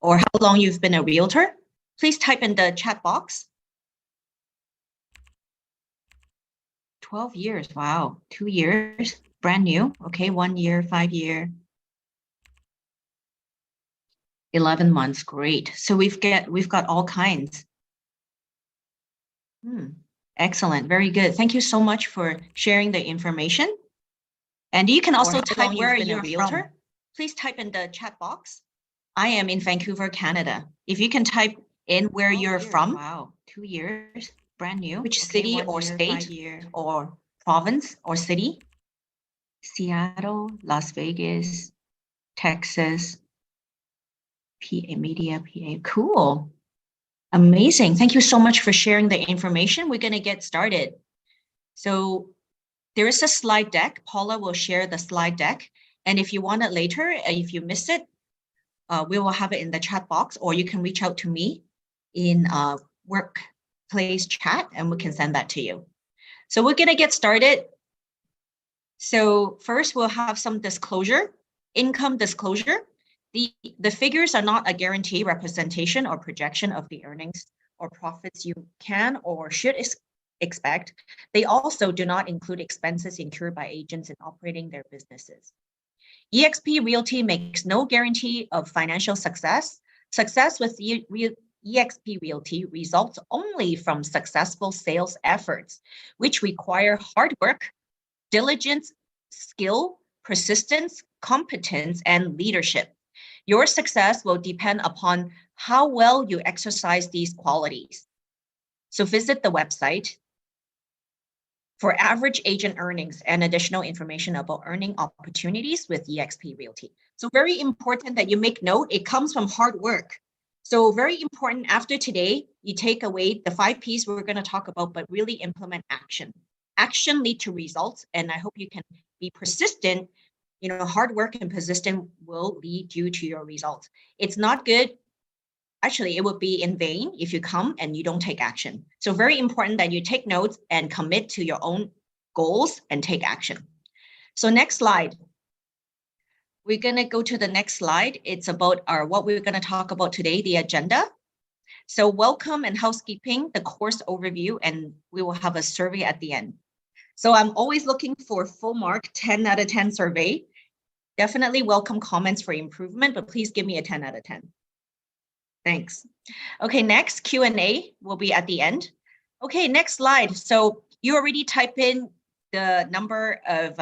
or how long you've been a realtor, please type in the chat box. 12 years, wow. 2 years, brand new. Okay, 1 year, 5 year. 11 months, great. So we've got all kinds. Excellent, very good. Thank you so much for sharing the information. And you can also type where you're from. Please type in the chat box. I am in Vancouver, Canada. If you can type in where you're from. Wow, 2 years, brand new. Which city or state or province or city? Seattle, Las Vegas, Texas, PA, Media, PA. Cool. Amazing. Thank you so much for sharing the information. We're going to get started. So there is a slide deck. Paula will share the slide deck. And if you want it later, if you miss it, we will have it in the chat box, or you can reach out to me in workplace chat and we can send that to you. So we're going to get started. So first we'll have some disclosure, income disclosure. The figures are not a guarantee representation or projection of the earnings or profits you can or should expect. They also do not include expenses incurred by agents in operating their businesses. eXp Realty makes no guarantee of financial success. Success with eXp Realty results only from successful sales efforts, which require hard work, diligence, skill, persistence, competence, and leadership. Your success will depend upon how well you exercise these qualities. So visit the website for average agent earnings and additional information about earning opportunities with eXp Realty. So very important that you make note, it comes from hard work. So very important, after today, you take away the 5 Ps we're going to talk about, but really implement action. Action lead to results, and I hope you can be persistent. You know, hard work and persistence will lead you to your results. It's not good. Actually, it would be in vain if you come and you don't take action. So very important that you take notes and commit to your own goals and take action. So next slide. We're going to go to the next slide. It's about what we're going to talk about today, the agenda. So welcome and housekeeping, the course overview, and we will have a survey at the end. So I'm always looking for full mark, 10 out of 10 survey. Definitely welcome comments for improvement, but please give me a 10 out of 10. Thanks. Okay, next Q&A will be at the end. Okay, next slide. So you already type in the number of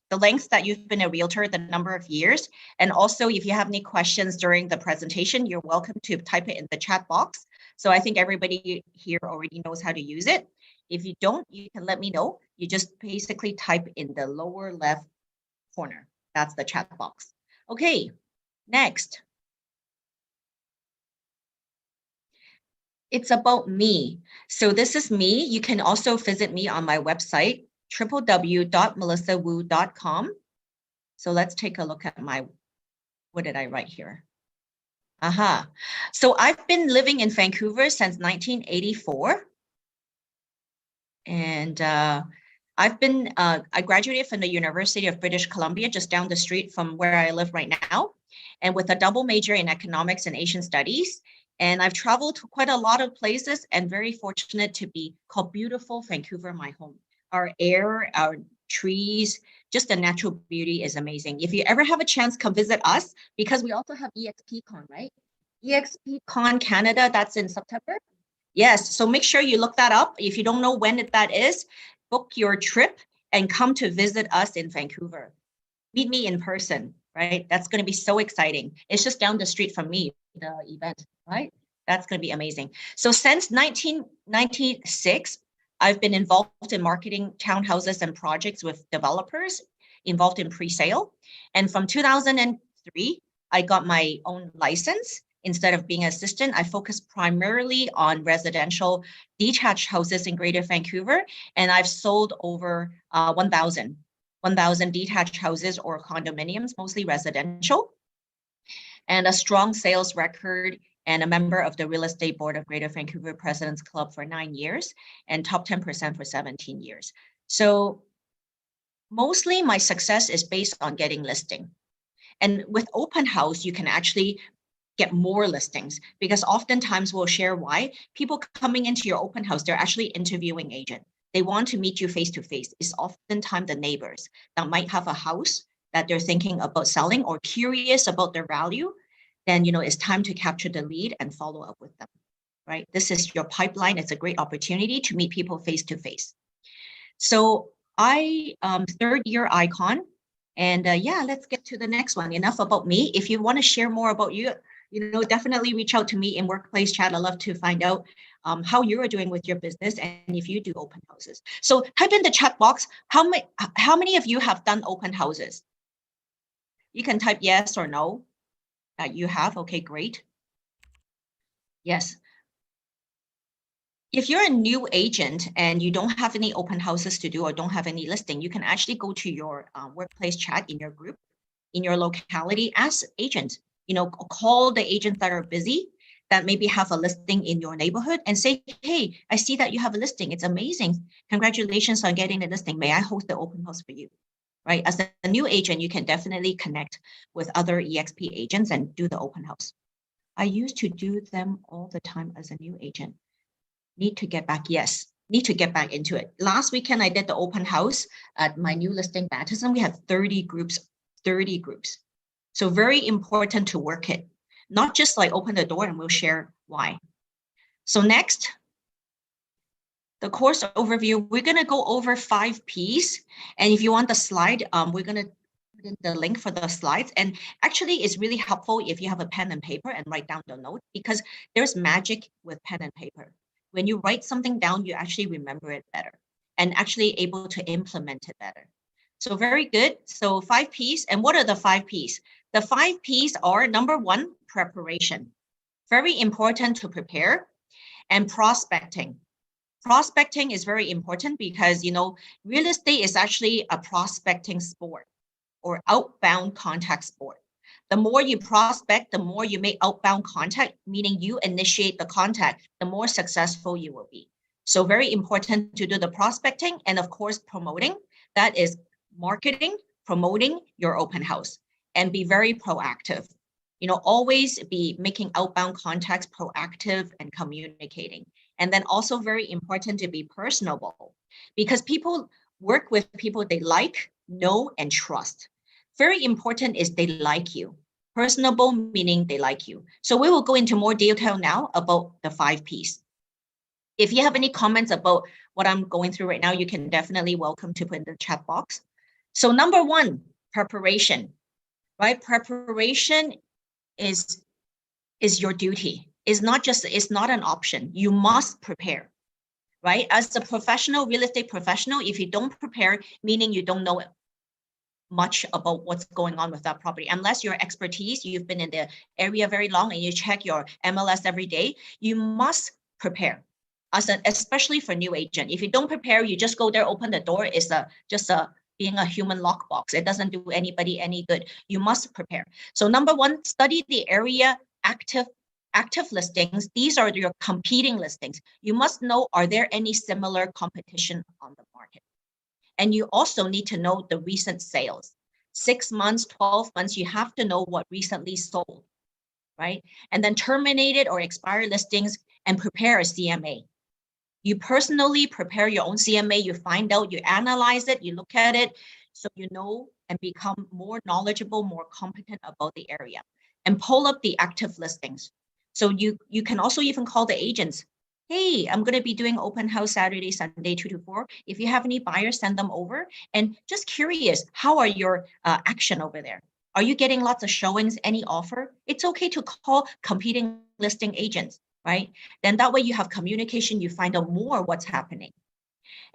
the length that you've been a realtor, the number of years. And also if you have any questions during the presentation, you're welcome to type it in the chat box. So I think everybody here already knows how to use it. If you don't, you can let me know. You just basically type in the lower left corner. That's the chat box. Okay, next. It's about me. So this is me. You can also visit me on my website, www.melissawoo.com. So let's take a look at what did I write here? Aha. So I've been living in Vancouver since 1984. And I graduated from the University of British Columbia, just down the street from where I live right now, and with a double major in economics and Asian studies. And I've traveled to quite a lot of places and very fortunate to be called beautiful Vancouver, my home. Our air, our trees, just the natural beauty is amazing. If you ever have a chance, come visit us, because we also have eXpCon, right? eXpCon Canada, that's in September. Yes, so make sure you look that up. If you don't know when that is, book your trip and come to visit us in Vancouver. Meet me in person, right? That's going to be so exciting. It's just down the street from me, the event, right? That's going to be amazing. So since 1996, I've been involved in marketing townhouses and projects with developers involved in pre-sale. And from 2003, I got my own license. Instead of being an assistant, I focused primarily on residential detached houses in Greater Vancouver, and I've sold over 1,000 detached houses or condominiums, mostly residential, and a strong sales record, and a member of the Real Estate Board of Greater Vancouver President's Club for 9 years, and top 10% for 17 years. So mostly my success is based on getting listing. And with open house, you can actually get more listings, because oftentimes we'll share why people coming into your open house, they're actually interviewing agent. They want to meet you face to face. It's oftentimes the neighbors that might have a house that they're thinking about selling or curious about their value. Then, it's time to capture the lead and follow up with them, right? This is your pipeline. It's a great opportunity to meet people face to face. So I, third year icon. And yeah, let's get to the next one. Enough about me. If you want to share more about you, definitely reach out to me in workplace chat. I'd love to find out how you are doing with your business and if you do open houses. So type in the chat box, how many of you have done open houses? You can type yes or no. You have, okay, great. Yes. If you're a new agent and you don't have any open houses to do or don't have any listing, you can actually go to your workplace chat in your group, in your locality as agent. Call the agents that are busy, that maybe have a listing in your neighborhood and say, hey, I see that you have a listing. It's amazing. Congratulations on getting the listing. May I host the open house for you? Right? As a new agent, you can definitely connect with other EXP agents and do the open house. I used to do them all the time as a new agent. Need to get back. Yes, need to get back into it. Last weekend, I did the open house at my new listing, Batterson. We had 30 groups. So very important to work it, not just like open the door and we'll share why. So next, the course overview, we're going to go over 5 Ps. And if you want the slide, we're going to put in the link for the slides. And actually, it's really helpful if you have a pen and paper and write down the note, because there's magic with pen and paper. When you write something down, you actually remember it better and actually able to implement it better. So very good. So 5 Ps. And what are the 5 Ps? The 5 Ps are, number 1, preparation. Very important to prepare. And prospecting. Prospecting is very important because, real estate is actually a prospecting sport or outbound contact sport. The more you prospect, the more you make outbound contact, meaning you initiate the contact, the more successful you will be. So very important to do the prospecting and of course, promoting. That is marketing, promoting your open house, and be very proactive. Always be making outbound contacts, proactive and communicating. And then also very important to be personable, because people work with people they like, know, and trust. Very important is they like you. Personable meaning they like you. So we will go into more detail now about the 5 Ps. If you have any comments about what I'm going through right now, you can definitely welcome to put in the chat box. So number 1, preparation, right? Preparation is your duty. It's not an option. You must prepare, right? As a professional, real estate professional, if you don't prepare, meaning you don't know much about what's going on with that property. Unless your expertise, you've been in the area very long and you check your MLS every day, you must prepare. Especially for new agent. If you don't prepare, you just go there, open the door, it's just being a human lockbox. It doesn't do anybody any good. You must prepare. So number 1, study the area, active listings. These are your competing listings. You must know, are there any similar competition on the market? And you also need to know the recent sales. 6 months, 12 months, you have to know what recently sold, right? And then terminated or expired listings and prepare a CMA. You personally prepare your own CMA, you find out, you analyze it, you look at it, so you know and become more knowledgeable, more competent about the area. And pull up the active listings. So you can also even call the agents. Hey, I'm going to be doing open house Saturday, Sunday, 2 to 4. If you have any buyers, send them over. And just curious, how are your action over there? Are you getting lots of showings, any offer? It's okay to call competing listing agents, right? Then that way you have communication, you find out more what's happening.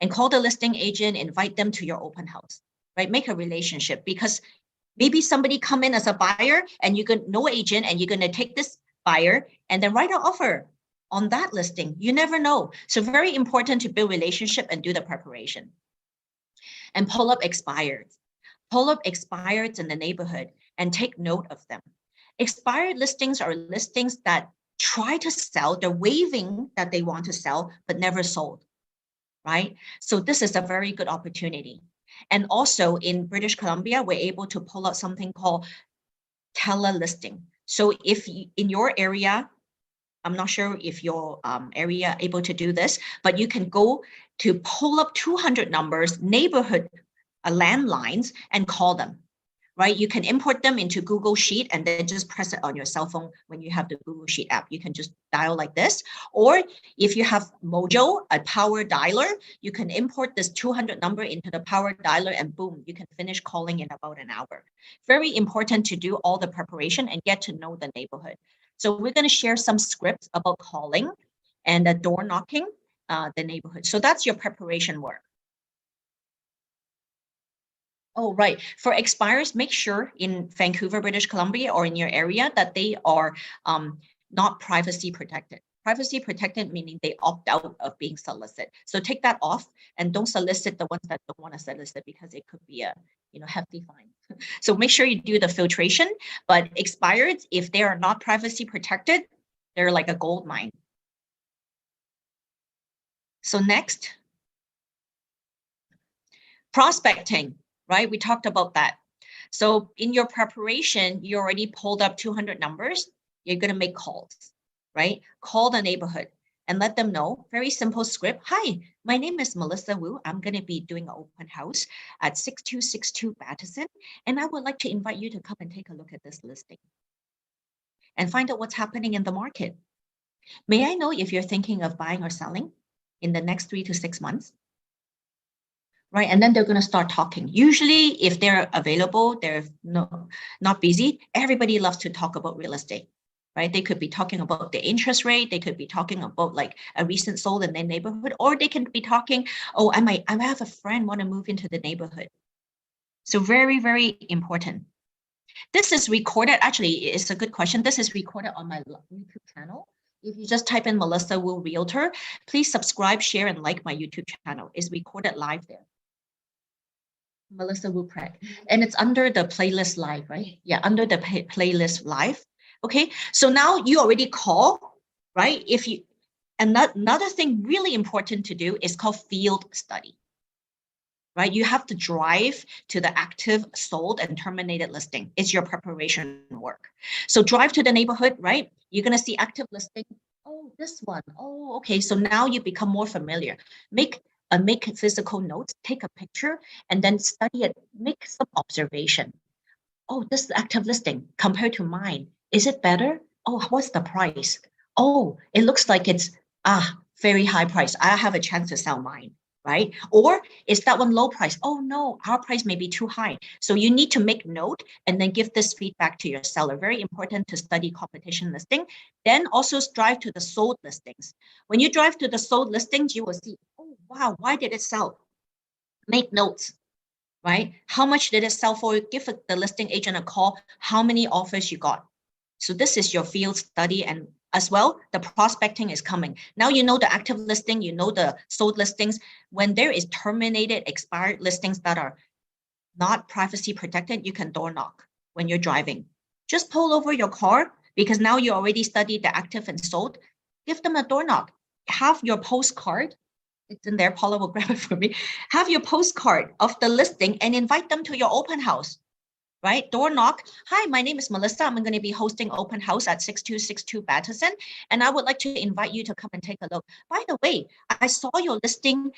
And call the listing agent, invite them to your open house, right? Make a relationship, because maybe somebody come in as a buyer and you can know agent and you're going to take this buyer and then write an offer on that listing. You never know. So very important to build relationship and do the preparation. And pull up expireds. Pull up expireds in the neighborhood and take note of them. Expired listings are listings that try to sell, they're waving that they want to sell, but never sold, right? So this is a very good opportunity. And also in British Columbia, we're able to pull out something called telelisting. So if in your area, I'm not sure if your area able to do this, but you can go to pull up 200 numbers, neighborhood landlines, and call them, right? You can import them into Google Sheet and then just press it on your cell phone when you have the Google Sheet app. You can just dial like this. Or if you have Mojo, a power dialer, you can import this 200 number into the power dialer and boom, you can finish calling in about an hour. Very important to do all the preparation and get to know the neighborhood. So we're going to share some scripts about calling and the door knocking the neighborhood. So that's your preparation work. Oh, right. For expires, make sure in Vancouver, British Columbia, or in your area that they are not privacy protected. Privacy protected meaning they opt out of being solicited. So take that off and don't solicit the ones that don't want to solicit because it could be a hefty fine. So make sure you do the filtration. But expired, if they are not privacy protected, they're like a gold mine. So next, prospecting. Right? We talked about that. So in your preparation, you already pulled up 200 numbers. You're going to make calls, right? Call the neighborhood and let them know. Very simple script. Hi, my name is Melissa Wu. I'm going to be doing an open house at 6262 Batterson, and I would like to invite you to come and take a look at this listing and find out what's happening in the market. May I know if you're thinking of buying or selling in the next 3 to 6 months? Right, and then they're going to start talking. Usually, if they're available, they're not busy. Everybody loves to talk about real estate, right? They could be talking about the interest rate. They could be talking about like a recent sold in their neighborhood, or they can be talking, oh, I might have a friend want to move into the neighborhood. So very, very important. This is recorded. Actually, it's a good question. This is recorded on my YouTube channel. If you just type in Melissa Wu Realtor, please subscribe, share, and like my YouTube channel. It's recorded live there. Melissa Wuprek, and it's under the playlist live, right? Yeah, under the playlist live. Okay, so now you already call, right? If you, another thing really important to do is called field study, right? You have to drive to the active, sold, and terminated listing. It's your preparation work. So drive to the neighborhood, right? You're gonna see active listing. Oh, this one. Oh, okay. So now you become more familiar. Make physical notes, take a picture, and then study it, make some observation. Oh, this is active listing compared to mine. Is it better? Oh, what's the price? Oh, it looks like it's very high price. I have a chance to sell mine, right? Or is that one low price? Oh no, our price may be too high. So you need to make note and then give this feedback to your seller. Very important to study competition listing. Then also drive to the sold listings. When you drive to the sold listings, you will see, oh wow, why did it sell? Make notes, right? How much did it sell for? Give the listing agent a call. How many offers you got? So this is your field study, and as well, the prospecting is coming. Now you know the active listing, you know the sold listings. When there is terminated, expired listings that are not privacy protected, you can door knock when you're driving. Just pull over your car because now you already studied the active and sold. Give them a door knock. Have your postcard. It's in there. Paula will grab it for me. Have your postcard of the listing and invite them to your open house. Right? Door knock. Hi, my name is Melissa. I'm going to be hosting open house at 6262 Batterson, and I would like to invite you to come and take a look. By the way, I saw your listing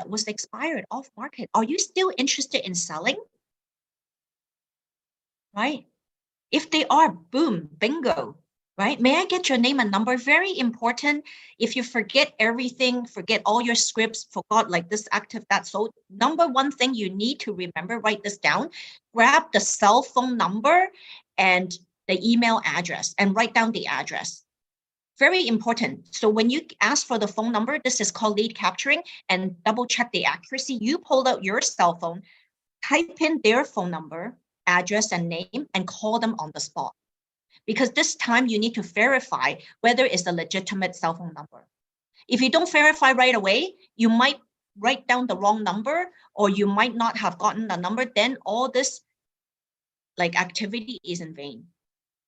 was expired off market. Are you still interested in selling? Right? If they are, boom, bingo. Right? May I get your name and number? Very important. If you forget everything, forget all your scripts, forgot like this active, that sold, number one thing you need to remember, write this down, grab the cell phone number and the email address and write down the address. Very important. So when you ask for the phone number, this is called lead capturing, and double check the accuracy. You pull out your cell phone, type in their phone number, address, and name, and call them on the spot. Because this time you need to verify whether it's a legitimate cell phone number. If you don't verify right away, you might write down the wrong number, or you might not have gotten the number. Then all this like activity is in vain.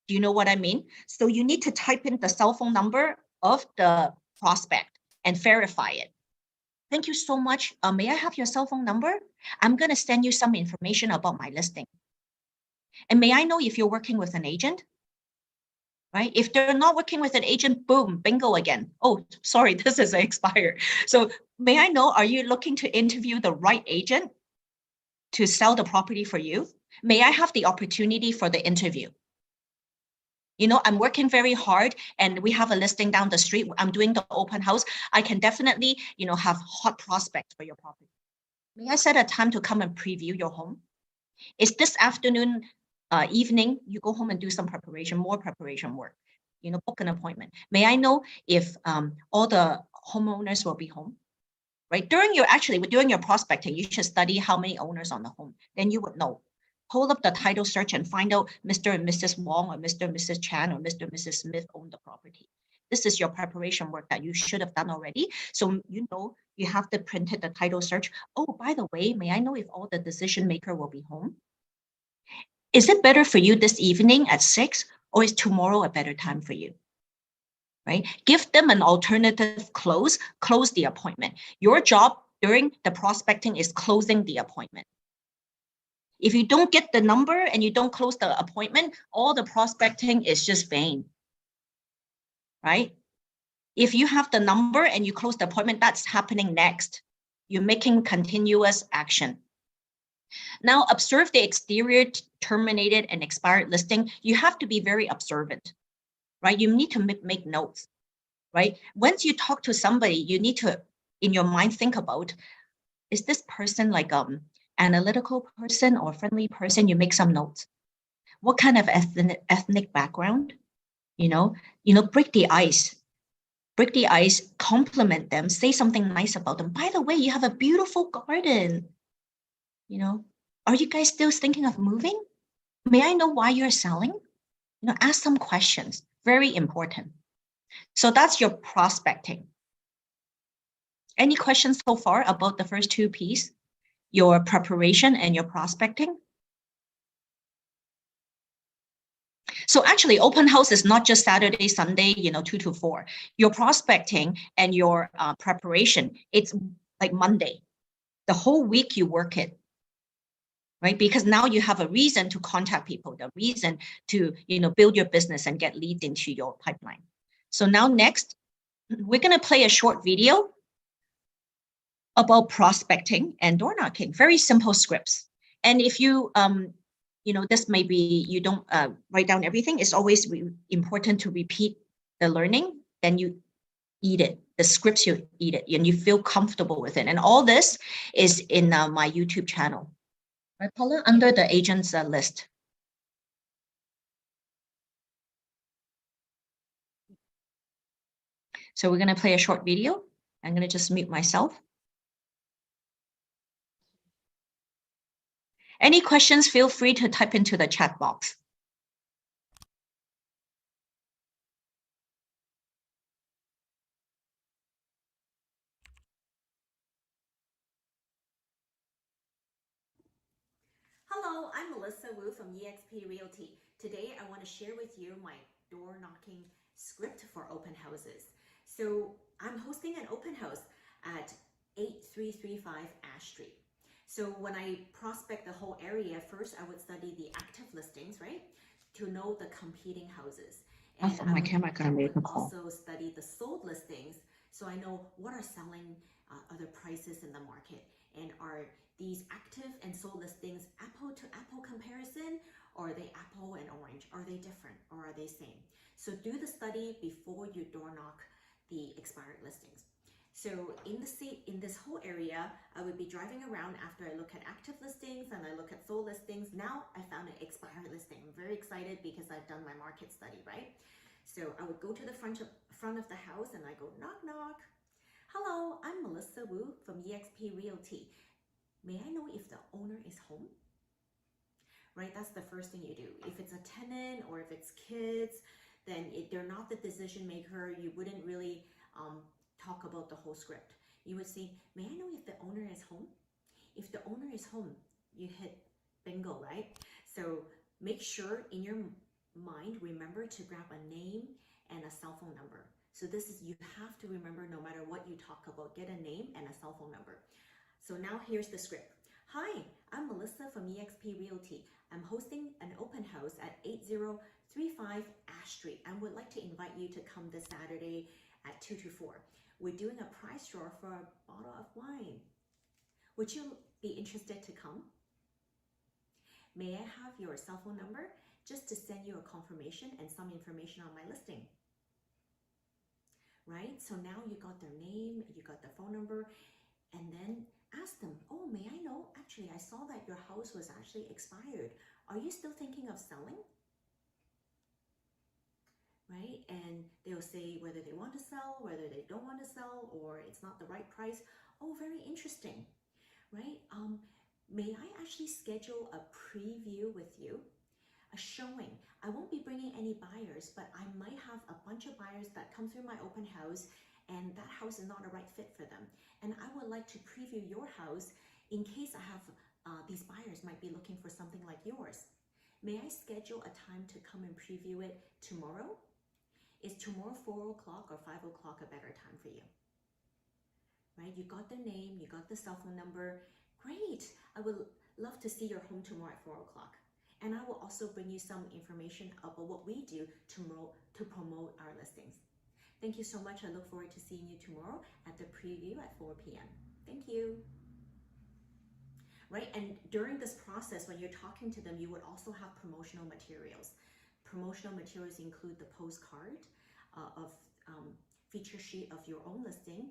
Do you know what I mean? So you need to type in the cell phone number of the prospect and verify it. Thank you so much. May I have your cell phone number? I'm going to send you some information about my listing. And may I know if you're working with an agent? right? If they're not working with an agent, boom, bingo again. Oh, sorry, this is expired. So may I know, are you looking to interview the right agent to sell the property for you? May I have the opportunity for the interview? You know, I'm working very hard and we have a listing down the street. I'm doing the open house. I can definitely, you know, have hot prospects for your property. May I set a time to come and preview your home? Is this afternoon, evening, you go home and do some preparation, more preparation work, you know, book an appointment. May I know if all the homeowners will be home? Right? During your prospecting, you should study how many owners on the home. Then you would know. Pull up the title search and find out Mr. and Mrs. Wong or Mr. and Mrs. Chan or Mr. and Mrs. Smith own the property. This is your preparation work that you should have done already. So you know you have to print it, the title search. Oh, by the way, may I know if all the decision maker will be home? Is it better for you this evening at 6 or is tomorrow a better time for you? Right? Give them an alternative close the appointment. Your job during the prospecting is closing the appointment. If you don't get the number and you don't close the appointment, all the prospecting is just vain, right? If you have the number and you close the appointment, that's happening next. You're making continuous action. Now, observe the exterior terminated and expired listing. You have to be very observant, right? You need to make notes, right? Once you talk to somebody, you need to, in your mind, think about, is this person like analytical person or friendly person? You make some notes. What kind of ethnic background? You know, break the ice. Break the ice, compliment them, say something nice about them. By the way, you have a beautiful garden. You know, are you guys still thinking of moving? May I know why you're selling? You know, ask some questions. Very important. So that's your prospecting. Any questions so far about the first two pieces, your preparation and your prospecting? So actually, open house is not just Saturday, Sunday, 2 to 4. Your prospecting and your preparation, it's like Monday. The whole week you work it, right? Because now you have a reason to contact people, the reason to, build your business and get leads into your pipeline. So now next, we're going to play a short video about prospecting and door knocking, very simple scripts. And if you, this may be, you don't write down everything. It's always important to repeat the learning, then you eat it. The scripts, you eat it and you feel comfortable with it. And all this is in my YouTube channel, right, Paula? Under the agents list. So we're going to play a short video. I'm going to just mute myself. Any questions, feel free to type into the chat box. Hello, I'm Melissa Wu from eXp Realty. Today I want to share with you my door knocking script for open houses. So I'm hosting an open house at 8335 Ash Street. So when I prospect the whole area, first I would study the active listings, right? To know the competing houses. And my camera gonna make a call. Also study the sold listings, so I know what are selling, other prices in the market, and are these active and sold listings apple to apple comparison, or are they apple and orange? Are they different or are they same? So do the study before you door knock the expired listings. So in this whole area, I would be driving around after I look at active listings and I look at sold listings. Now I found an expired listing. I'm very excited because I've done my market study, right? So I would go to the front of the house and I go knock knock. Hello, I'm Melissa Wu from eXp Realty. May I know if the owner is home? Right, that's the first thing you do. If it's a tenant or if it's kids, then they're not the decision maker. You wouldn't really talk about the whole script. You would say, may I know if the owner is home? If the owner is home, you hit bingo, right? So make sure in your mind, remember to grab a name and a cell phone number. So this is, you have to remember no matter what you talk about, get a name and a cell phone number. So now here's the script. Hi, I'm Melissa from eXp Realty. I'm hosting an open house at 8035 Ash Street and would like to invite you to come this Saturday at 2 to 4. We're doing a prize draw for a bottle of wine. Would you be interested to come? May I have your cell phone number just to send you a confirmation and some information on my listing? Right? So now you got their name, you got their phone number, and then ask them, oh, may I know, actually, I saw that your house was actually expired. Are you still thinking of selling? Right? And they'll say whether they want to sell, whether they don't want to sell, or it's not the right price. Oh, very interesting, right? May I actually schedule a preview with you? A showing. I won't be bringing any buyers, but I might have a bunch of buyers that come through my open house and that house is not a right fit for them. And I would like to preview your house in case I have these buyers might be looking for something like yours. May I schedule a time to come and preview it tomorrow? Is tomorrow 4 o'clock or 5 o'clock a better time for you? Right? You got their name, you got the cell phone number. Great. I would love to see your home tomorrow at 4 o'clock. And I will also bring you some information about what we do to promote our listings. Thank you so much. I look forward to seeing you tomorrow at the preview at 4 p.m. Thank you. Right, and during this process, when you're talking to them, you would also have promotional materials. Promotional materials include the postcard of feature sheet of your own listing,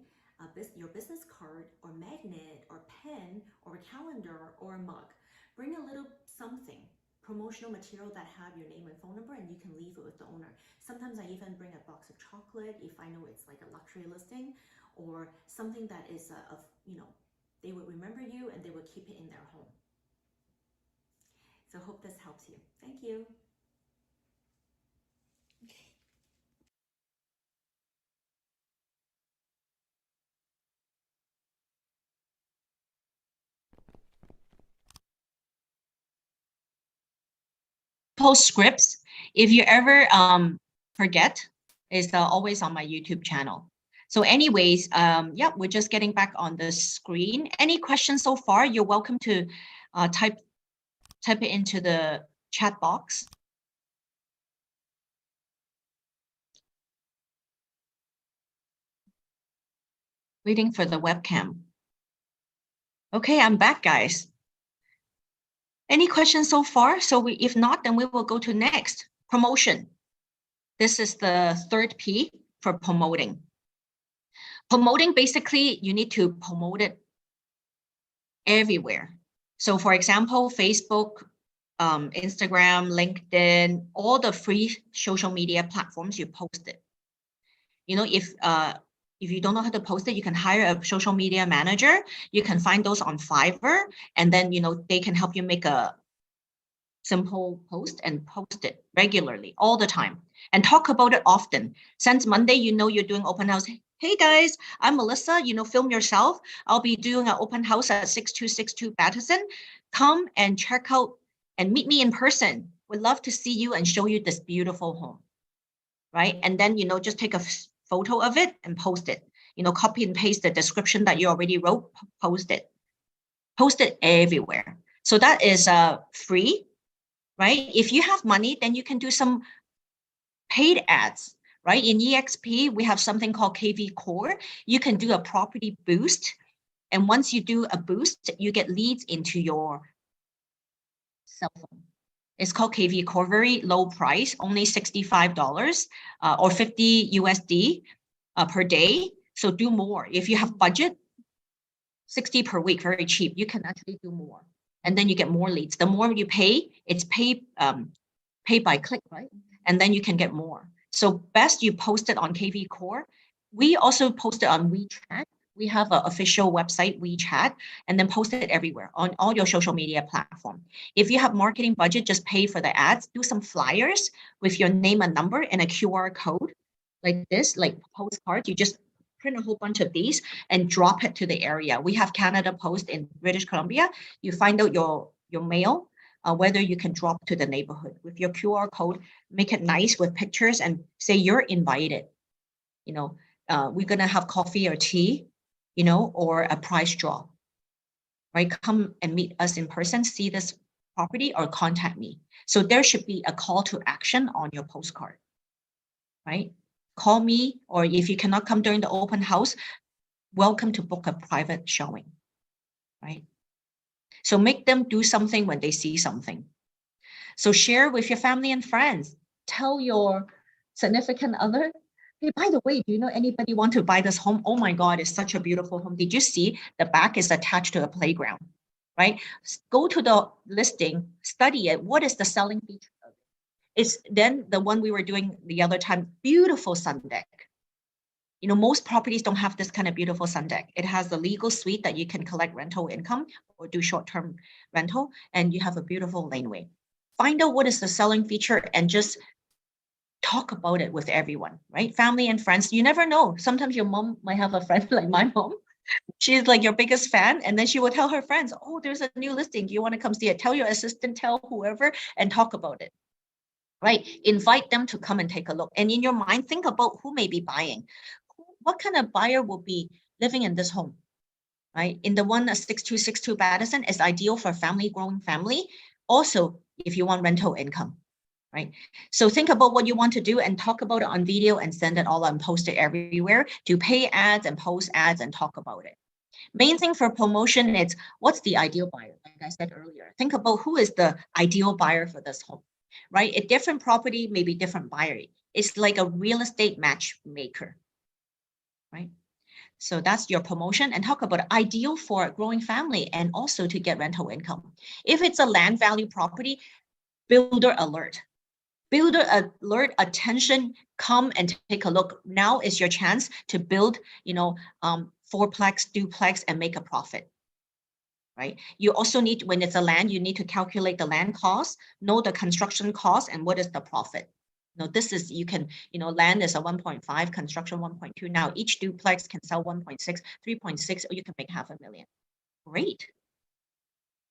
your business card or magnet or pen or a calendar or a mug. Bring a little something, promotional material that have your name and phone number, and you can leave it with the owner. Sometimes I even bring a box of chocolate if I know it's like a luxury listing, or something that is they would remember you and they would keep it in their home. So hope this helps you. Thank you. Post scripts. If you ever forget, it's always on my YouTube channel. So anyways, yeah, we're just getting back on the screen. Any questions so far? You're welcome to type it into the chat box. Waiting for the webcam. Okay, I'm back, guys. Any questions so far? So if not, then we will go to next, promotion. This is the third P for promoting. Promoting, basically, you need to promote it everywhere. So for example, Facebook, Instagram, LinkedIn, all the free social media platforms, you post it. You know, if you don't know how to post it, you can hire a social media manager. You can find those on Fiverr, and then, you know, they can help you make a simple post and post it regularly all the time and talk about it often. Since Monday, you know, you're doing open house. Hey guys, I'm Melissa, you know, film yourself. I'll be doing an open house at 6262 Batterson. Come and check out and meet me in person. We'd love to see you and show you this beautiful home, right? And then, you know, just take a photo of it and post it. You know, copy and paste the description that you already wrote, post it. Post it everywhere. So that is free, right? If you have money, then you can do some paid ads, right? In eXp, we have something called KV Core. You can do a property boost. And once you do a boost, you get leads into your cell phone. It's called KV Core, very low price, only $65 or 50 USD per day. So do more. If you have budget, 60 per week, very cheap. You can actually do more. And then you get more leads. The more you pay, it's pay by click, right? And then you can get more. So best you post it on KV Core. We also post it on WeChat. We have an official website, WeChat, and then post it everywhere on all your social media platform. If you have marketing budget, just pay for the ads. Do some flyers with your name and number and a QR code like this, like postcards. You just print a whole bunch of these and drop it to the area. We have Canada Post in British Columbia. You find out your mail, whether you can drop to the neighborhood with your QR code, make it nice with pictures and say you're invited. You know, we're gonna have coffee or tea, you know, or a prize draw. right? Come and meet us in person, see this property, or contact me. So there should be a call to action on your postcard, right? Call me, or if you cannot come during the open house, welcome to book a private showing, right? So make them do something when they see something. So share with your family and friends. Tell your significant other, hey, by the way, do you know anybody want to buy this home? Oh my God, it's such a beautiful home. Did you see the back is attached to a playground, right? Go to the listing, study it. What is the selling feature of it? It's then the one we were doing the other time, beautiful sun deck. You know, most properties don't have this kind of beautiful sun deck. It has the legal suite that you can collect rental income or do short-term rental, and you have a beautiful laneway. Find out what is the selling feature and just talk about it with everyone, right? Family and friends. You never know. Sometimes your mom might have a friend like my mom. She's like your biggest fan. And then she will tell her friends, oh, there's a new listing. Do you want to come see it? Tell your assistant, tell whoever, and talk about it, right? Invite them to come and take a look. And in your mind, think about who may be buying. What kind of buyer will be living in this home, right? In the one 6262 Patterson is ideal for growing family. Also, if you want rental income, right? So think about what you want to do and talk about it on video and send it all and post it everywhere. Do pay ads and post ads and talk about it. Main thing for promotion is what's the ideal buyer? Like I said earlier, think about who is the ideal buyer for this home, right? A different property may be different buyer. It's like a real estate matchmaker, right? So that's your promotion, and talk about ideal for a growing family and also to get rental income. If it's a land value property, builder alert. Builder alert, attention, come and take a look. Now is your chance to build, fourplex, duplex, and make a profit, right? You also need, when it's a land, you need to calculate the land cost, know the construction cost, and what is the profit. This is, you can, land is a 1.5, construction 1.2. Now each duplex can sell 1.6, 3.6, or you can make $500,000. Great.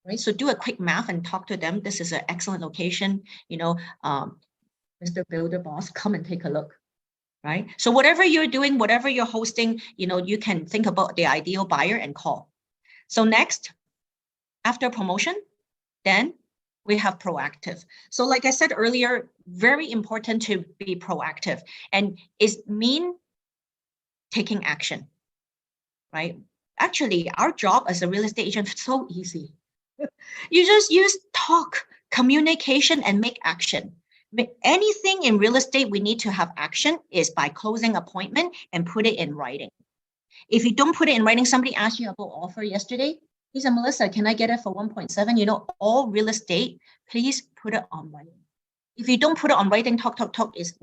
Right? So do a quick math and talk to them. This is an excellent location. Mr. Builder Boss, come and take a look. Right? So whatever you're doing, whatever you're hosting, you can think about the ideal buyer and call. So next, after promotion, then we have proactive. So like I said earlier, very important to be proactive, and is mean taking action, right? Actually, our job as a real estate agent is so easy. You just use talk, communication, and make action. Anything in real estate we need to have action is by closing appointment and put it in writing. If you don't put it in writing, somebody asked you about offer yesterday. He said, Melissa, can I get it for 1.7? All real estate, please put it on writing. If you don't put it on writing, talk, is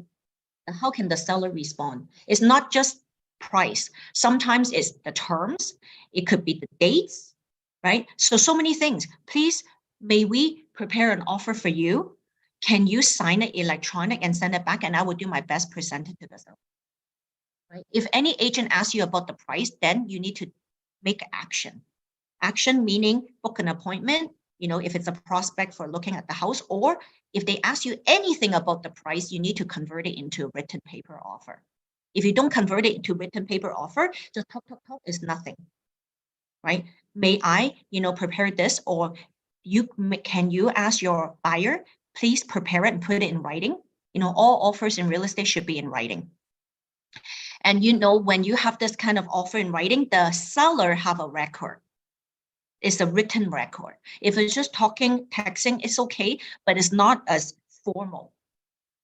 how can the seller respond? It's not just price. Sometimes it's the terms. It could be the dates, right? So many things. Please, may we prepare an offer for you? Can you sign it electronic and send it back? And I will do my best present it to the seller. Right? If any agent asks you about the price, then you need to make action. Action meaning book an appointment, if it's a prospect for looking at the house, or if they ask you anything about the price, you need to convert it into a written paper offer. If you don't convert it into written paper offer, just talk is nothing, right? May I, prepare this, or can you ask your buyer, please prepare it and put it in writing? All offers in real estate should be in writing. And when you have this kind of offer in writing, the seller have a record. It's a written record. If it's just talking, texting, it's okay, but it's not as formal,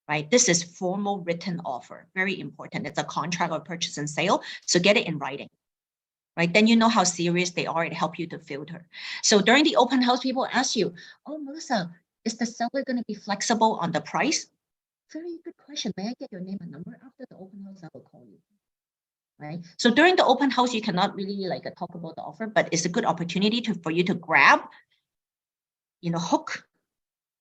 right? This is formal written offer, very important. It's a contract or purchase and sale, so get it in writing, right? Then you know how serious they are. It helps you to filter. So during the open house, people ask you, oh, Melissa, is the seller going to be flexible on the price? Very good question. May I get your name and number? After the open house, I will call you. Right? So during the open house, you cannot really talk about the offer, but it's a good opportunity for you to grab, hook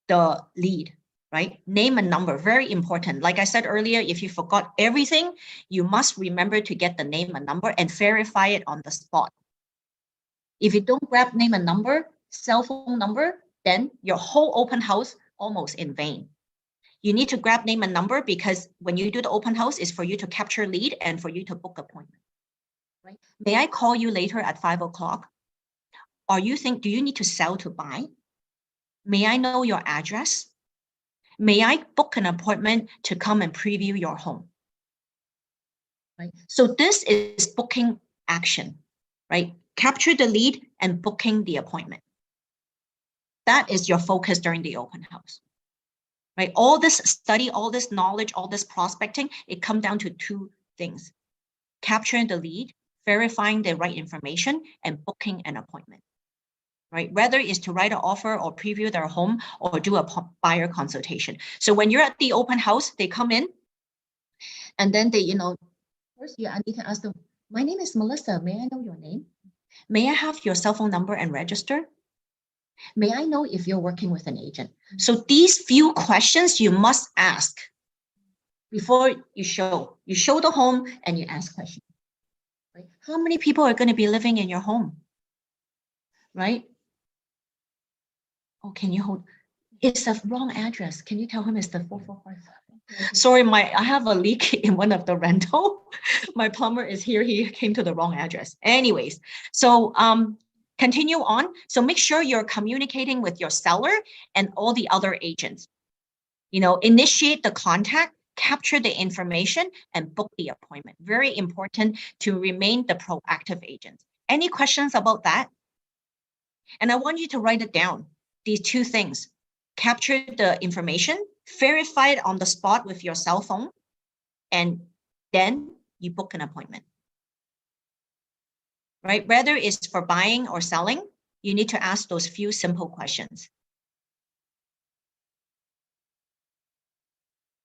the lead, right? Name and number, very important. Like I said earlier, if you forgot everything, you must remember to get the name and number and verify it on the spot. If you don't grab name and number, cell phone number, then your whole open house almost in vain. You need to grab name and number, because when you do the open house, it's for you to capture lead and for you to book appointment. Right? May I call you later at 5 o'clock? do you need to sell to buy? May I know your address? May I book an appointment to come and preview your home? Right? So this is booking action, right? Capture the lead and booking the appointment. That is your focus during the open house, right? All this study, all this knowledge, all this prospecting, it comes down to two things: capturing the lead, verifying the right information, and booking an appointment, right? Whether it's to write an offer or preview their home or do a buyer consultation. So when you're at the open house, they come in and then they, first you need to ask them, my name is Melissa. May I know your name? May I have your cell phone number and register? May I know if you're working with an agent? So these few questions you must ask before you show. You show the home and you ask questions. Right? How many people are going to be living in your home? Right? Oh, can you hold? It's the wrong address. Can you tell him it's the 4455? Sorry, I have a leak in one of the rental. My plumber is here. He came to the wrong address. Anyways, so continue on. So make sure you're communicating with your seller and all the other agents. Initiate the contact, capture the information, and book the appointment. Very important to remain the proactive agent. Any questions about that? And I want you to write it down. These two things: capture the information, verify it on the spot with your cell phone, and then you book an appointment. Right? Whether it's for buying or selling, you need to ask those few simple questions.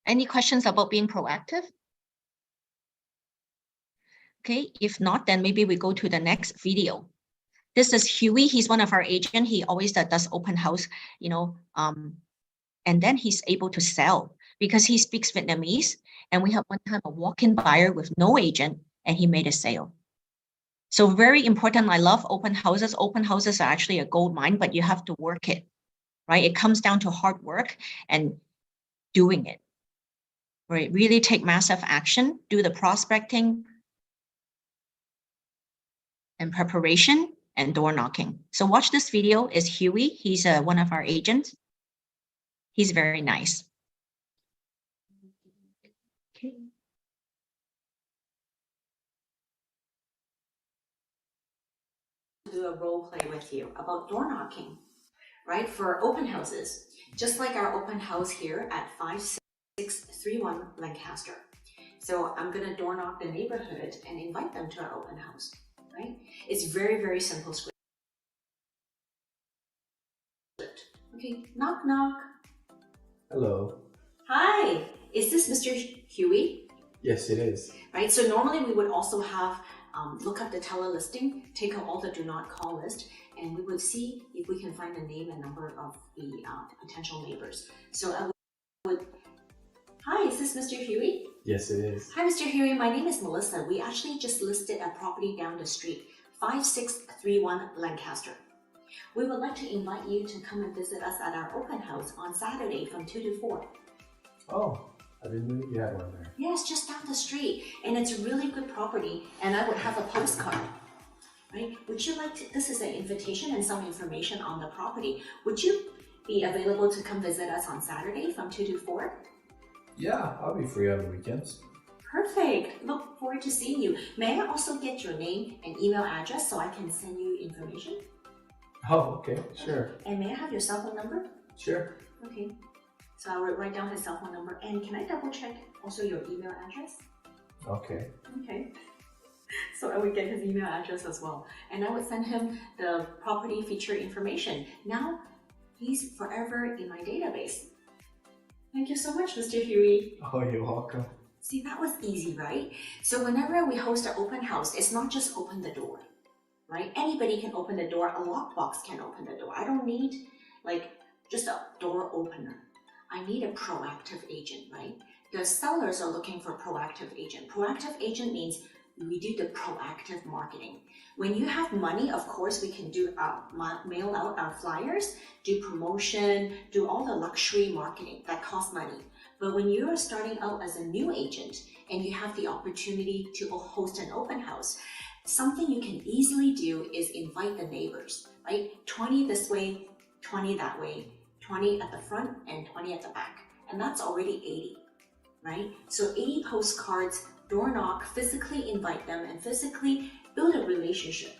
Any questions about being proactive? Okay, if not, then maybe we go to the next video. This is Huey. He's one of our agents. He always does open house, and then he's able to sell because he speaks Vietnamese. And we have one time a walk-in buyer with no agent, and he made a sale. So very important. I love open houses. Open houses are actually a gold mine, but you have to work it, right? It comes down to hard work and doing it, right? Really take massive action, do the prospecting and preparation and door knocking. So watch this video. Is Huey. He's one of our agents. He's very nice. Okay. Do a role play with you about door knocking, right? For open houses, just like our open house here at 5631 Lancaster. So I'm gonna door knock the neighborhood and invite them to our open house, right? It's very, very simple script. Okay, knock, knock. Hello. Hi, is this Mr. Huey? Yes, it is. Right, so normally we would also have look up the teller listing, take out all the do not call list, and we would see if we can find the name and number of the potential neighbors. So I would, hi, is this Mr. Huey? Yes, it is. Hi, Mr. Huey, my name is Melissa. We actually just listed a property down the street, 5631 Lancaster. We would like to invite you to come and visit us at our open house on Saturday from 2 to 4. Oh, I didn't know you had one there. Yes, just down the street, and it's a really good property, and I would have a postcard, right? Would you like to, this is an invitation and some information on the property. Would you be available to come visit us on Saturday from 2 to 4? Yeah, I'll be free on the weekends. Perfect. Look forward to seeing you. May I also get your name and email address so I can send you information? Oh, okay, sure. And may I have your cell phone number? Sure. Okay. So I will write down his cell phone number. And can I double check also your email address? Okay. Okay. So I would get his email address as well. And I would send him the property feature information. Now he's forever in my database. Thank you so much, Mr. Huey. Oh, you're welcome. See, that was easy, right? So whenever we host an open house, it's not just open the door, right? Anybody can open the door. A lockbox can open the door. I don't need like just a door opener. I need a proactive agent, right? The sellers are looking for a proactive agent. Proactive agent means we do the proactive marketing. When you have money, of course, we can do mail out our flyers, do promotion, do all the luxury marketing that costs money. But when you are starting out as a new agent and you have the opportunity to host an open house, Something you can easily do is invite the neighbors, right? 20 this way, 20 that way, 20 at the front and 20 at the back. And that's already 80, right? So 80 postcards, door knock, physically invite them and physically build a relationship.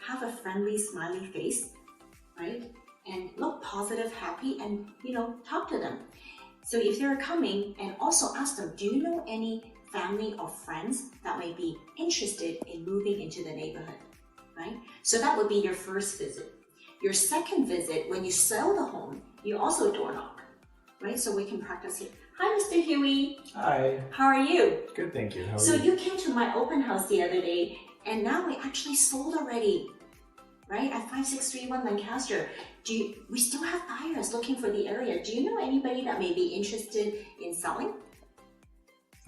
Have a friendly, smiley face, right? And look positive, happy, and talk to them. So if they're coming, and also ask them, do you know any family or friends that may be interested in moving into the neighborhood, right? So that would be your first visit. Your second visit, when you sell the home, you also door knock, right? So we can practice here. Hi, Mr. Huey. Hi. How are you? Good, thank you. How are So you? you came to my open house the other day, and now we actually sold already, right? At 5631 Lancaster. We still have buyers looking for the area. Do you know anybody that may be interested in selling?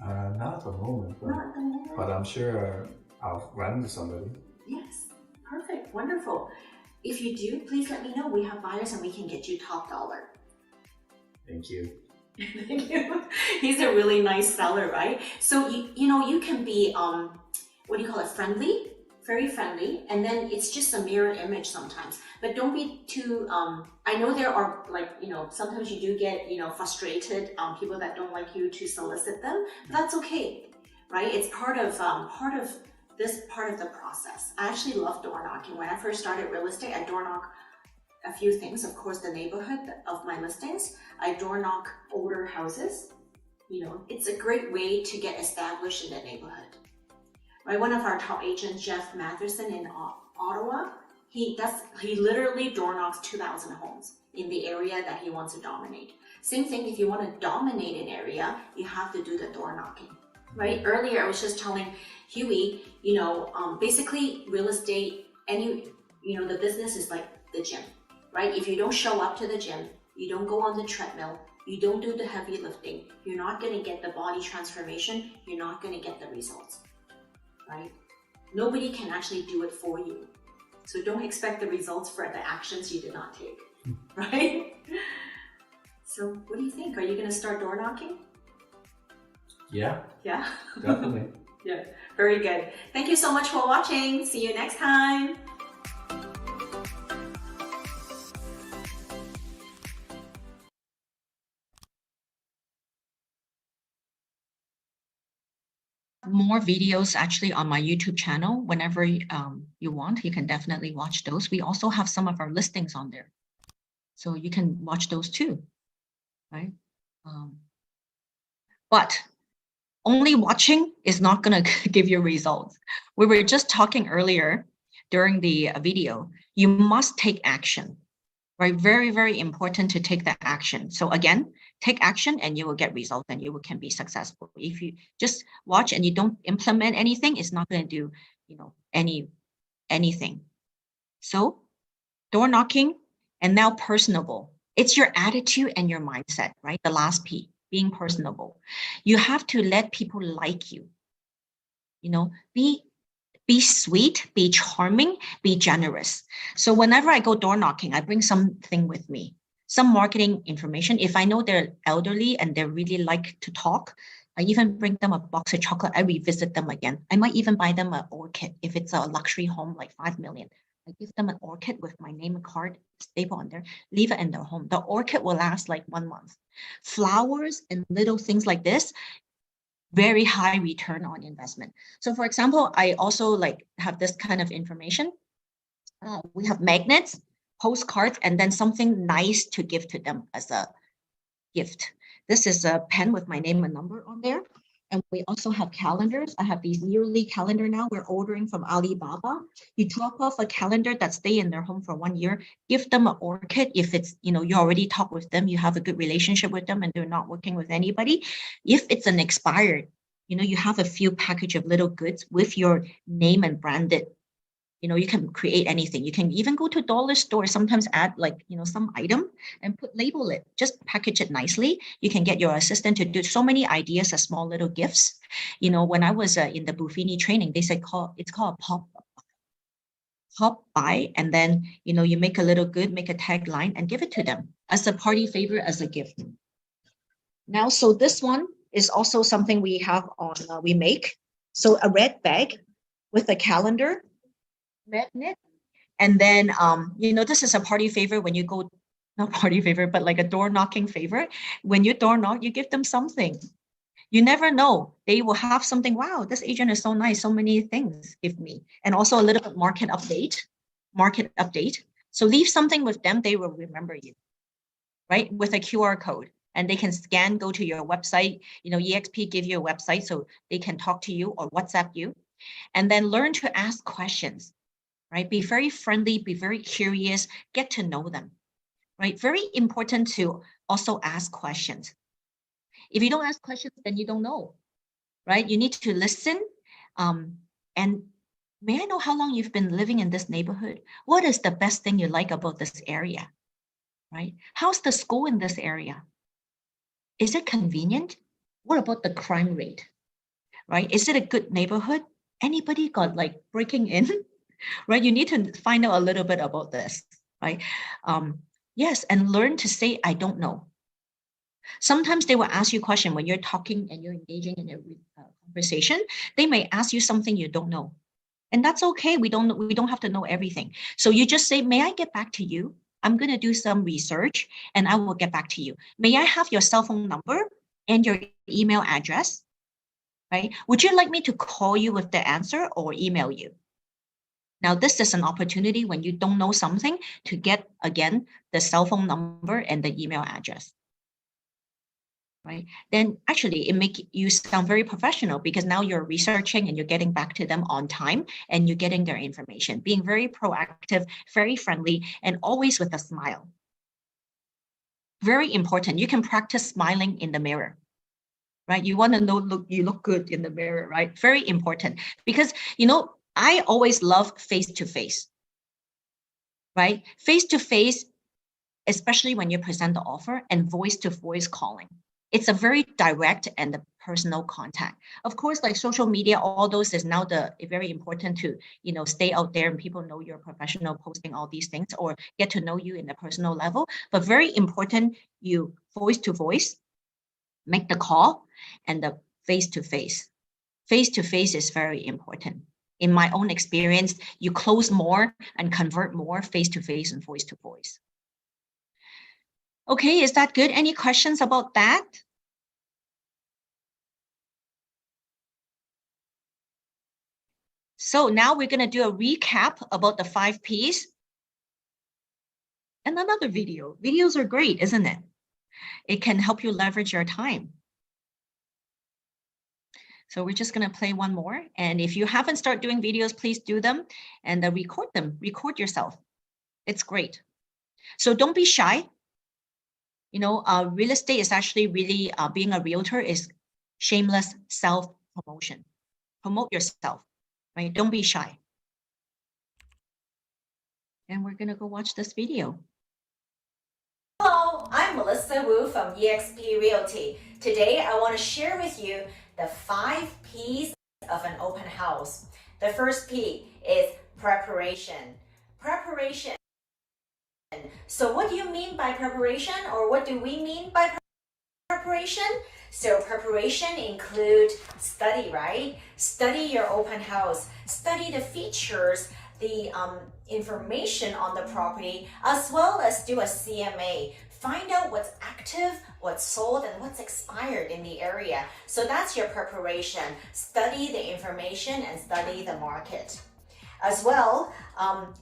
Not at the moment, Not at the moment. but I'm sure I'll run into somebody. Yes, perfect, wonderful. If you do, please let me know. We have buyers and we can get you top dollar. Thank you. Thank you. He's a really nice seller, right? So you can be what do you call it? Friendly, very friendly, and then it's just a mirror image sometimes. But don't be too. I know there are sometimes you do get frustrated people that don't like you to solicit them. But that's okay, right? It's part of this part of the process. I actually love door knocking. When I first started real estate, I door knock a few things. Of course, the neighborhood of my listings. I door knock older houses. It's a great way to get established in the neighborhood. Right, one of our top agents, Jeff Matherson in Ottawa, he literally door knocks 2,000 homes in the area that he wants to dominate. Same thing, if you want to dominate an area, you have to do the door knocking. Right? Earlier, I was just telling Huey, basically real estate, the business is like the gym, right? If you don't show up to the gym, you don't go on the treadmill, you don't do the heavy lifting, you're not going to get the body transformation, you're not going to get the results, right? Nobody can actually do it for you. So don't expect the results for the actions you did not take, right? So what do you think? Are you going to start door knocking? Yeah, Yeah. definitely. Yeah, very good. Thank you so much for watching. See you next time. More videos actually on my YouTube channel. Whenever you want, you can definitely watch those. We also have some of our listings on there, so you can watch those too, right? But only watching is not going to give you results. We were just talking earlier during the video. You must take action, right? Very, very important to take that action. So again, take action and you will get results and you can be successful. If you just watch and you don't implement anything, it's not going to do, anything. So door knocking and now personable. It's your attitude and your mindset, right? The last P, being personable. You have to let people like you. Be sweet, be charming, be generous. So whenever I go door knocking, I bring something with me, some marketing information. If I know they're elderly and they really like to talk, I even bring them a box of chocolate. I revisit them again. I might even buy them an orchid if it's a luxury home like 5 million. I give them an orchid with my name and card staple on there, leave it in their home. The orchid will last like 1 month. Flowers and little things like this, very high return on investment. So for example, I also have this kind of information. We have magnets, postcards, and then something nice to give to them as a gift. This is a pen with my name and number on there. And we also have calendars. I have these yearly calendar now. We're ordering from Alibaba. You top off a calendar that stay in their home for 1 year. Give them an orchid if it's, you already talk with them, you have a good relationship with them and they're not working with anybody. If it's an expired, you have a few package of little goods with your name and branded. You can create anything. You can even go to dollar store, sometimes add some item and label it, just package it nicely. You can get your assistant to do so many ideas as small little gifts. When I was in the Buffini training, they said it's called pop by, and then, you make a little good, make a tagline and give it to them as a party favor, as a gift. Now, so this one is also something we have on, we make. So a red bag. with a calendar magnet. And then, this is a party favor when you go, not party favor, but like a door knocking favor. When you door knock, you give them something. You never know. They will have something. Wow, this agent is so nice. So many things give me. And also a little bit market update. So leave something with them. They will remember you, right? With a QR code. And they can scan, go to your website. EXP give you a website so they can talk to you or WhatsApp you. And then learn to ask questions, right? Be very friendly, be very curious, get to know them, right? Very important to also ask questions. If you don't ask questions, then you don't know, right? You need to listen. And may I know how long you've been living in this neighborhood? What is the best thing you like about this area, right? How's the school in this area? Is it convenient? What about the crime rate, right? Is it a good neighborhood? Anybody got like breaking in, right? You need to find out a little bit about this, right? Yes, and learn to say, I don't know. Sometimes they will ask you a question when you're talking and you're engaging in a conversation. They may ask you something you don't know. And that's okay. We don't have to know everything. So you just say, may I get back to you? I'm going to do some research and I will get back to you. May I have your cell phone number and your email address? Right? Would you like me to call you with the answer or email you? Now, this is an opportunity when you don't know something to get, again, the cell phone number and the email address. Right? Then actually it makes you sound very professional because now you're researching and you're getting back to them on time and you're getting their information, being very proactive, very friendly, and always with a smile. Very important. You can practice smiling in the mirror, right? You want to know, you look good in the mirror, right? Very important because, I always love face-to-face, right? Face-to-face, especially when you present the offer, and voice-to-voice calling. It's a very direct and a personal contact. Of course, like social media, all those is now very important to, stay out there and people know you're a professional posting all these things or get to know you in a personal level. But very important, you voice to voice, make the call, and the face to face. Face to face is very important. In my own experience, you close more and convert more face to face and voice to voice. Okay, is that good? Any questions about that? So now we're going to do a recap about the 5 Ps. And another video. Videos are great, isn't it? It can help you leverage your time. So we're just going to play one more. And if you haven't started doing videos, please do them and record them. Record yourself. It's great. So don't be shy. Real estate is actually really, being a realtor is shameless self-promotion. Promote yourself, right? Don't be shy. And we're going to go watch this video. Hello, I'm Melissa Wu from eXp Realty. Today, I want to share with you the 5 Ps of an open house. The first P is preparation. Preparation. So what do you mean by preparation, or what do we mean by preparation? So preparation include study, right? Study your open house. Study the features, the information on the property, as well as do a CMA. Find out what's active, what's sold, and what's expired in the area. So that's your preparation. Study the information and study the market. As well,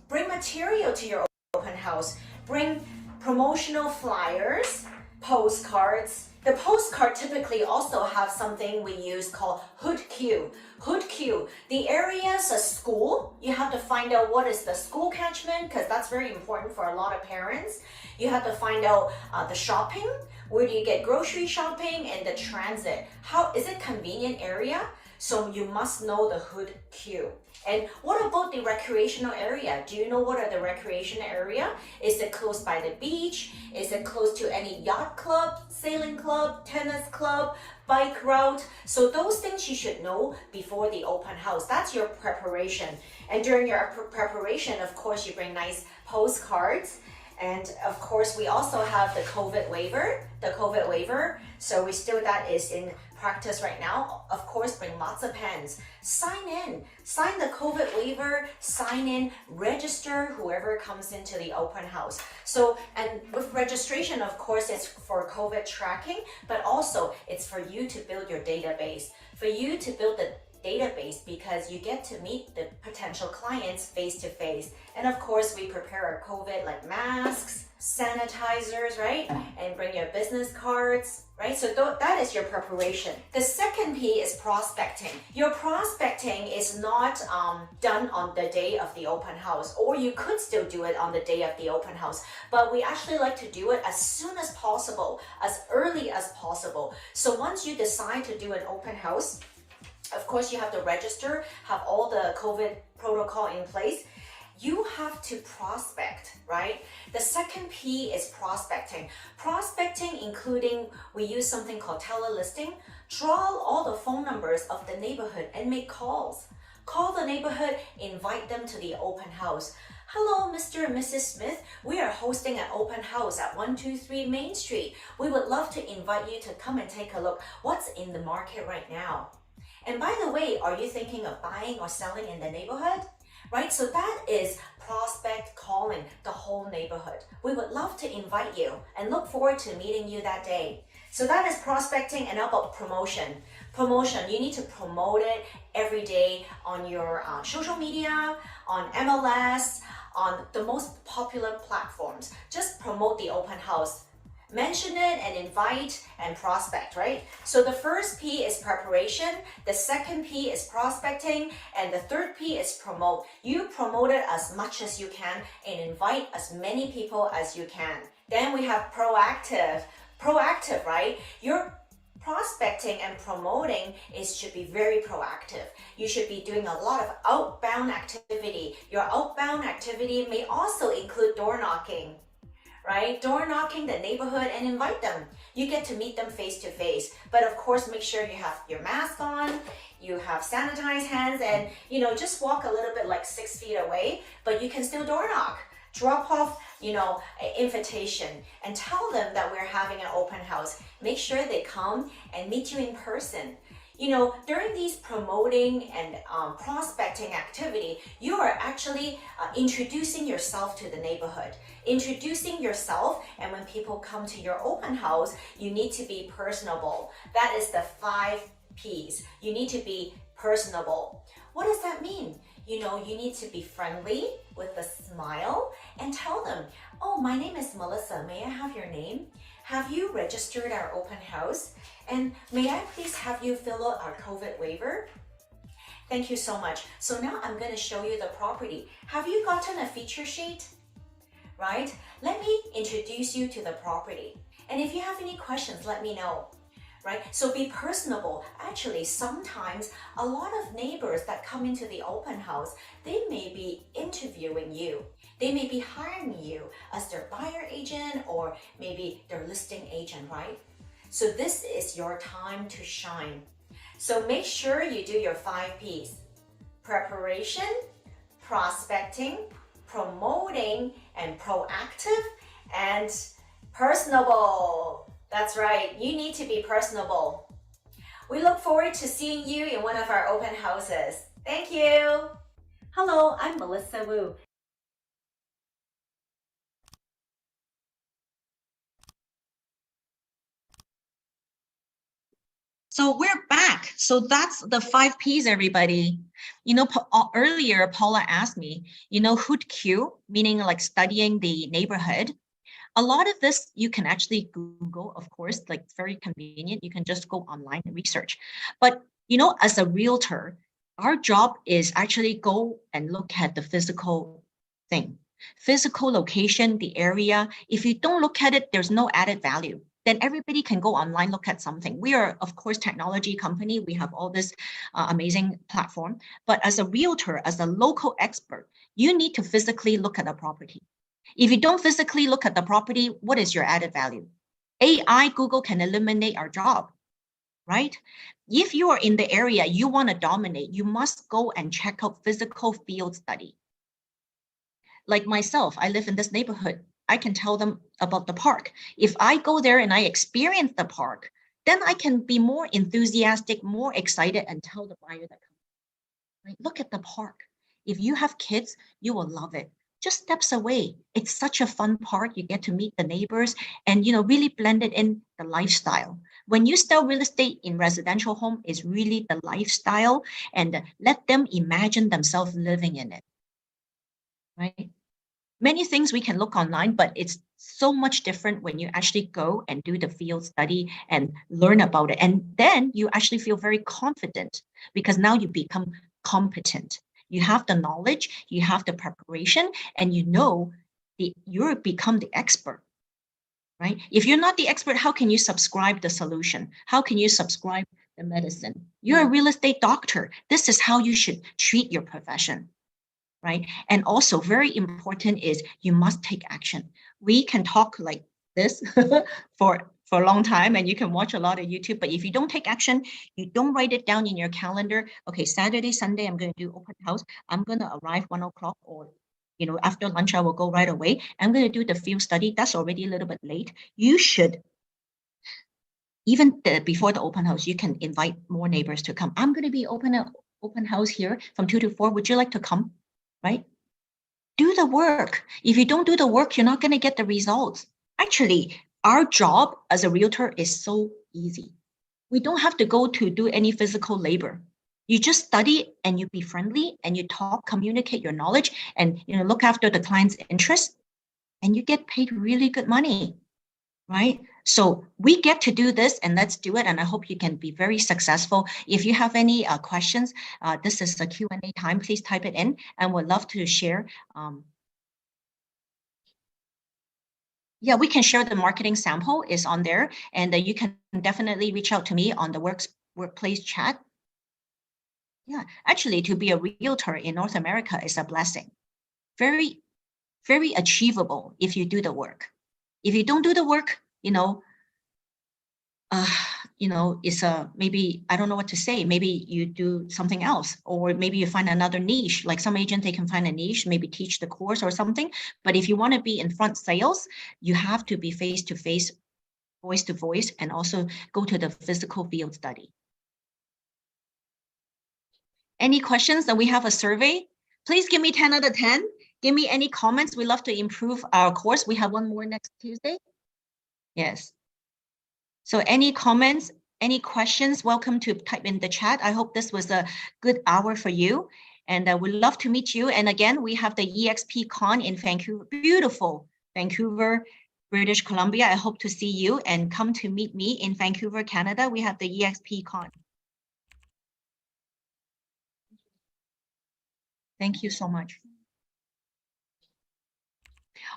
bring material to your open house. Bring promotional flyers, postcards. The postcard typically also have something we use called hood queue. Hood queue. The areas of school, you have to find out what is the school catchment, because that's very important for a lot of parents. You have to find out the shopping. Where do you get grocery shopping, and the transit? How is it convenient area? So you must know the hood queue. And what about the recreational area? Do you know what are the recreation area? Is it close by the beach? Is it close to any yacht club, sailing club, tennis club, bike route? So those things you should know before the open house. That's your preparation. And during your preparation, of course, you bring nice postcards. And of course, we also have the COVID waiver. So that is in practice right now. Of course, bring lots of pens. Sign the COVID waiver, sign in, register whoever comes into the open house. So, and with registration, of course, it's for COVID tracking, but also it's for you to build your database, because you get to meet the potential clients face to face. And of course, we prepare our COVID like masks, sanitizers, right? And bring your business cards, right? So that is your preparation. The second P is prospecting. Your prospecting is not done on the day of the open house, or you could still do it on the day of the open house, but we actually like to do it as soon as possible, as early as possible. So once you decide to do an open house, of course, you have to register, have all the COVID protocol in place. You have to prospect, right? The second P is prospecting. Prospecting, including, we use something called telelisting. Draw all the phone numbers of the neighborhood and make calls. Call the neighborhood, invite them to the open house. Hello, Mr. and Mrs. Smith. We are hosting an open house at 123 Main Street. We would love to invite you to come and take a look. What's in the market right now? And by the way, are you thinking of buying or selling in the neighborhood? Right, so that is prospect calling the whole neighborhood. We would love to invite you and look forward to meeting you that day. So that is prospecting. And how about promotion? Promotion, you need to promote it every day on your social media, on MLS, on the most popular platforms. Just promote the open house. Mention it and invite and prospect, right? So the first P is preparation, the second P is prospecting, and the third P is promote. You promote it as much as you can and invite as many people as you can. Then we have proactive. Proactive, right? Your prospecting and promoting should be very proactive. You should be doing a lot of outbound activity. Your outbound activity may also include door knocking. Right? Door knocking the neighborhood and invite them. You get to meet them face to face. But of course, make sure you have your mask on, you have sanitized hands, and just walk a little bit like 6 feet away, but you can still door knock. Drop off, an invitation and tell them that we're having an open house. Make sure they come and meet you in person. During these promoting and prospecting activity, you are actually introducing yourself to the neighborhood. Introducing yourself, and when people come to your open house, you need to be personable. That is the 5 Ps. You need to be personable. What does that mean? You need to be friendly with a smile and tell them, oh, my name is Melissa. May I have your name? Have you registered our open house? And may I please have you fill out our COVID waiver? Thank you so much. So now I'm going to show you the property. Have you gotten a feature sheet? Right? Let me introduce you to the property. And if you have any questions, let me know. Right? So be personable. Actually, sometimes a lot of neighbors that come into the open house, they may be interviewing you. They may be hiring you as their buyer agent or maybe their listing agent, right? So this is your time to shine. So make sure you do your 5 Ps. Preparation, prospecting, promoting, and proactive, and personable. That's right, you need to be personable. We look forward to seeing you in one of our open houses. Thank you. Hello, I'm Melissa Wu. So we're back. So that's the 5 Ps, everybody. Earlier Paula asked me, hood queue, meaning like studying the neighborhood. A lot of this you can actually Google, of course, like it's very convenient. You can just go online and research. But, as a realtor, our job is actually go and look at the physical thing, physical location, the area. If you don't look at it, there's no added value. Then everybody can go online, look at something. We are, of course, technology company. We have all this amazing platform. But as a realtor, as a local expert, you need to physically look at a property. If you don't physically look at the property, what is your added value? AI, Google can eliminate our job, right? If you are in the area you want to dominate, you must go and check out physical field study. Like myself, I live in this neighborhood. I can tell them about the park. If I go there and I experience the park, then I can be more enthusiastic, more excited, and tell the buyer that, right, look at the park. If you have kids, you will love it. Just steps away. It's such a fun park. You get to meet the neighbors and, really blend it in the lifestyle. When you sell real estate in residential home, it's really the lifestyle, and let them imagine themselves living in it, right? Many things we can look online, but it's so much different when you actually go and do the field study and learn about it. And then you actually feel very confident because now you become competent. You have the knowledge, you have the preparation, and you become the expert, right? If you're not the expert, how can you subscribe the solution? How can you subscribe the medicine? You're a real estate doctor. This is how you should treat your profession, right? And also very important is you must take action. We can talk like this for a long time, and you can watch a lot of YouTube, but if you don't take action, you don't write it down in your calendar. Okay, Saturday, Sunday, I'm going to do open house. I'm going to arrive 1 o'clock, or after lunch, I will go right away. I'm going to do the field study. That's already a little bit late. You should, even before the open house, you can invite more neighbors to come. I'm going to be open house here from 2 to 4. Would you like to come? Right? Do the work. If you don't do the work, you're not going to get the results. Actually, our job as a realtor is so easy. We don't have to go to do any physical labor. You just study and you be friendly and you talk, communicate your knowledge, and look after the client's interests, and you get paid really good money, right? So we get to do this, and let's do it. And I hope you can be very successful. If you have any questions, this is the Q&A time. Please type it in, and we'd love to share. Yeah, we can share the marketing sample is on there, and you can definitely reach out to me on the workplace chat. Yeah, actually, to be a realtor in North America is a blessing. Very, very achievable if you do the work. If you don't do the work, it's maybe, I don't know what to say. Maybe you do something else, or maybe you find another niche. Like some agent, they can find a niche, maybe teach the course or something. But if you want to be in front sales, you have to be face-to-face, voice-to-voice, and also go to the physical field study. Any questions? That we have a survey. Please give me 10 out of 10. Give me any comments. We love to improve our course. We have one more next Tuesday. Yes. So any comments, any questions, welcome to type in the chat. I hope this was a good hour for you, and we'd love to meet you. And again, we have the EXP Con in Vancouver, beautiful Vancouver, British Columbia. I hope to see you and come to meet me in Vancouver, Canada. We have the EXP Con. Thank you so much.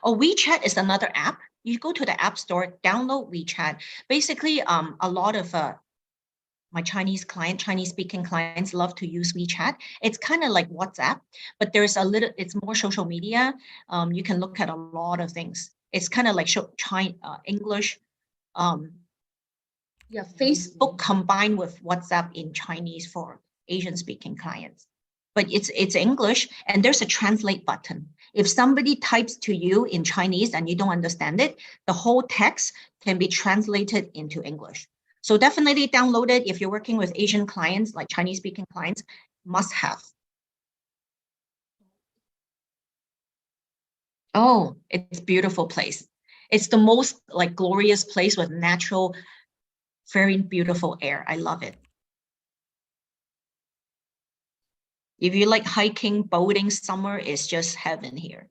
Oh, WeChat is another app. You go to the App Store, download WeChat. Basically, a lot of my Chinese-speaking clients love to use WeChat. It's kind of like WhatsApp, but it's more social media. You can look at a lot of things. It's kind of like English. Yeah, Facebook combined with WhatsApp in Chinese for Asian-speaking clients. But it's English, and there's a translate button. If somebody types to you in Chinese and you don't understand it, the whole text can be translated into English. So definitely download it if you're working with Asian clients, like Chinese-speaking clients, must have. Oh, it's a beautiful place. It's the most glorious place with natural, very beautiful air. I love it. If you like hiking, boating, summer is just heaven here.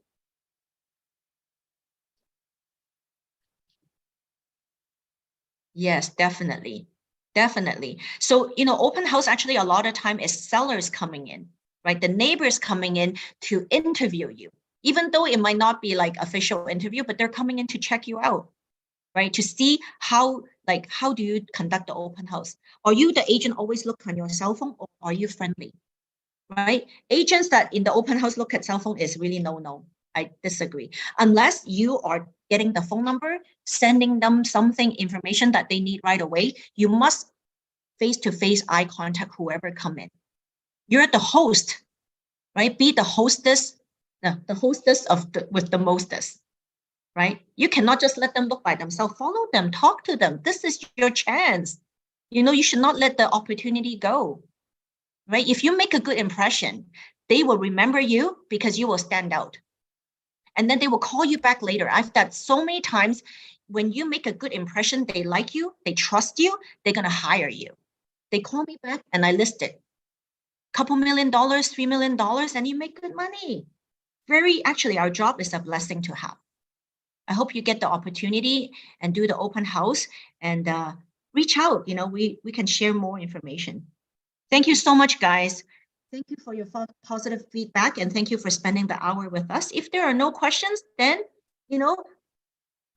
Yes, definitely. Definitely. So, open house actually a lot of time is sellers coming in, right? The neighbors coming in to interview you, even though it might not be like official interview, but they're coming in to check you out, right? To see how do you conduct the open house? Are you the agent always look on your cell phone, or are you friendly? Right? Agents that in the open house look at cell phone is really no. I disagree. Unless you are getting the phone number, sending them something, information that they need right away, you must face-to-face eye contact whoever come in. You're the host, right? Be the hostess, the hostess with the mostest. right? You cannot just let them look by themselves. Follow them, talk to them. This is your chance. You should not let the opportunity go, right? If you make a good impression, they will remember you because you will stand out. And then they will call you back later. I've done so many times when you make a good impression, they like you, they trust you, they're going to hire you. They call me back and I listed $2 million, $3 million, and you make good money. Actually, our job is a blessing to have. I hope you get the opportunity and do the open house and reach out. We can share more information. Thank you so much, guys. Thank you for your positive feedback and thank you for spending the hour with us. If there are no questions, then,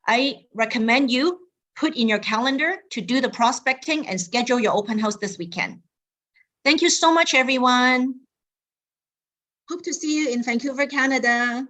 I recommend you put in your calendar to do the prospecting and schedule your open house this weekend. Thank you so much, everyone. Hope to see you in Vancouver, Canada.